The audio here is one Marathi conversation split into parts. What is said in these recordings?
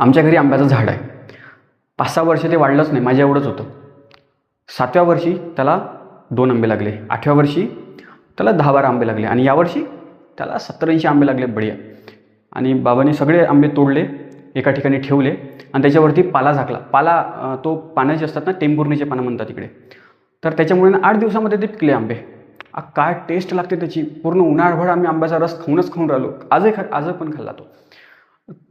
आमच्या घरी आंब्याचं झाड आहे. 5-6 वर्ष ते वाढलंच नाही, माझ्या एवढंच होतं. 7व्या वर्षी त्याला 2 आंबे लागले, 8व्या वर्षी त्याला 10-12 आंबे लागले आणि यावर्षी त्याला 70-80 आंबे लागले. बढिया. आणि बाबांनी सगळे आंबे तोडले, एका ठिकाणी ठेवले आणि त्याच्यावरती पाला झाकला. पाला तो पानं जे असतात ना, टेंभुर्णीचे पानं म्हणतात इकडे, तर त्याच्यामुळे 8 दिवसामध्ये ते पिकले आंबे. काय टेस्ट लागते त्याची. पूर्ण उन्हाळभर आम्ही आंब्याचा रस खाऊन राहिलो. आज पण खाल्ला तो.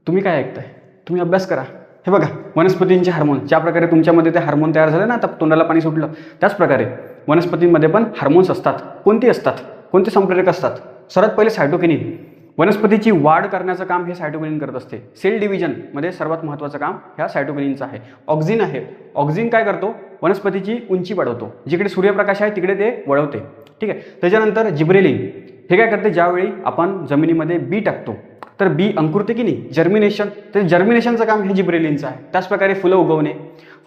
तुम्ही काय ऐकताय? तुम्ही अभ्यास करा. हे बघा, वनस्पतींचे हार्मोन, ज्या प्रकारे तुमच्यामध्ये ते हार्मोन तयार झाले ना, आता तोंडाला पाणी सुटलं, त्याच प्रकारे वनस्पतींमध्ये पण हार्मोन्स असतात. कोणती असतात? कोणते संप्रेरक असतात? सर्वात पहिले सायटोकिनिन. वनस्पतीची वाढ करण्याचं काम हे सायटोकिनिन करत असते. सेल डिव्हिजनमध्ये सर्वात महत्त्वाचं काम ह्या सायटोकिनिनचं आहे. ऑक्झिन आहे. ऑक्झिन काय करतो? वनस्पतीची उंची वाढवतो. जिकडे सूर्यप्रकाश आहे तिकडे ते वळवते. ठीक आहे. त्याच्यानंतर जिब्रेलिन हे काय करते? ज्यावेळी आपण जमिनीमध्ये बी टाकतो तर बी अंकुरते की नाही, जर्मिनेशन, तर जर्मिनेशनचं काम हे जिब्रेलिनचं आहे. त्याचप्रकारे फुलं उगवणे,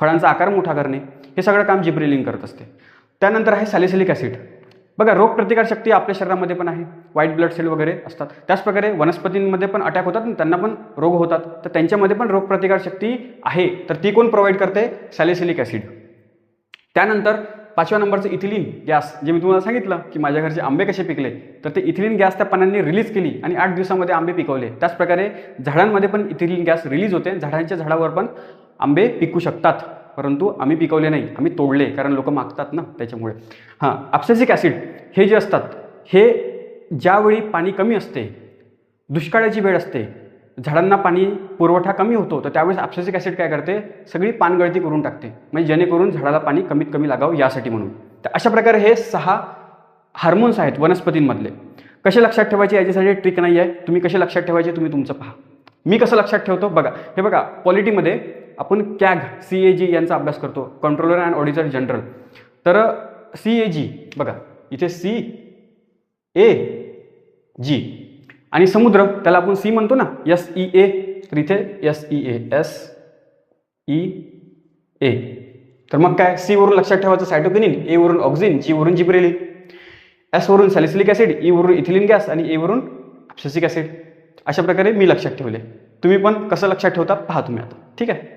फळांचा आकार मोठा करणे, हे सगळं काम जिब्रेलिन करत असते. त्यानंतर आहे सॅलिसिलिक ॲसिड. बघा, रोगप्रतिकारशक्ती आपल्या शरीरामध्ये पण आहे, व्हाईट ब्लड सेल वगैरे असतात. त्याचप्रकारे वनस्पतींमध्ये पण अटॅक होतात, त्यांना पण रोग होतात, तर त्यांच्यामध्ये पण रोगप्रतिकारशक्ती आहे. तर ती कोण प्रोव्हाइड करते? Salicylic acid. त्यानंतर 5व्या नंबरचं इथिलीन गॅस, जे मी तुम्हाला सांगितलं की माझ्या घरचे आंबे कसे पिकले, तर ते इथिलीन गॅस त्या पानांनी रिलीज केली आणि 8 दिवसामध्ये आंबे पिकवले. त्याचप्रकारे झाडांमध्ये पण इथिलीन गॅस रिलीज होते. झाडांच्या झाडावर पण आंबे पिकू शकतात, परंतु आम्ही पिकवले नाही, आम्ही तोडले, कारण लोक मागतात ना, त्याच्यामुळे. ॲब्सिसिक ॲसिड हे जे असतात, हे ज्यावेळी पाणी कमी असते, दुष्काळाची वेळ असते, झाडांना पाणी पुरवठा कमी होतो, तर त्यावेळेस ॲब्सिसिक ॲसिड काय करते? सगळी पानगळती करून टाकते, म्हणजे जेणेकरून झाडाला पाणी कमीत कमी लागावं यासाठी म्हणून. तर अशा प्रकारे हे 6 हार्मोन्स आहेत वनस्पतींमधले. कसे लक्षात ठेवायचे याच्यासाठी ट्रिक नाही आहे. तुम्ही कसे लक्षात ठेवायचे तुम्ही तुमचं पहा. मी कसं लक्षात ठेवतो बघा. हे बघा, पॉलिटीमध्ये आपण CAG यांचा अभ्यास करतो, कंट्रोलर अँड ऑडिटर जनरल. तर CAG बघा, इथे CAG आणि समुद्र, त्याला आपण सी म्हणतो ना, SEA, तर इथे SEA. तर मग काय? C वरून लक्षात ठेवायचं सायटोकिनिन, A वरून ऑक्झिन, G वरून जिब्रेलिन, S वरून सॅलिसिलिक ॲसिड, E वरून इथिलीन गॅस आणि A वरून ॲब्सिसिक ॲसिड. अशा प्रकारे मी लक्षात ठेवले. तुम्ही पण कसं लक्षात ठेवता पहा तुम्ही आता. ठीक आहे.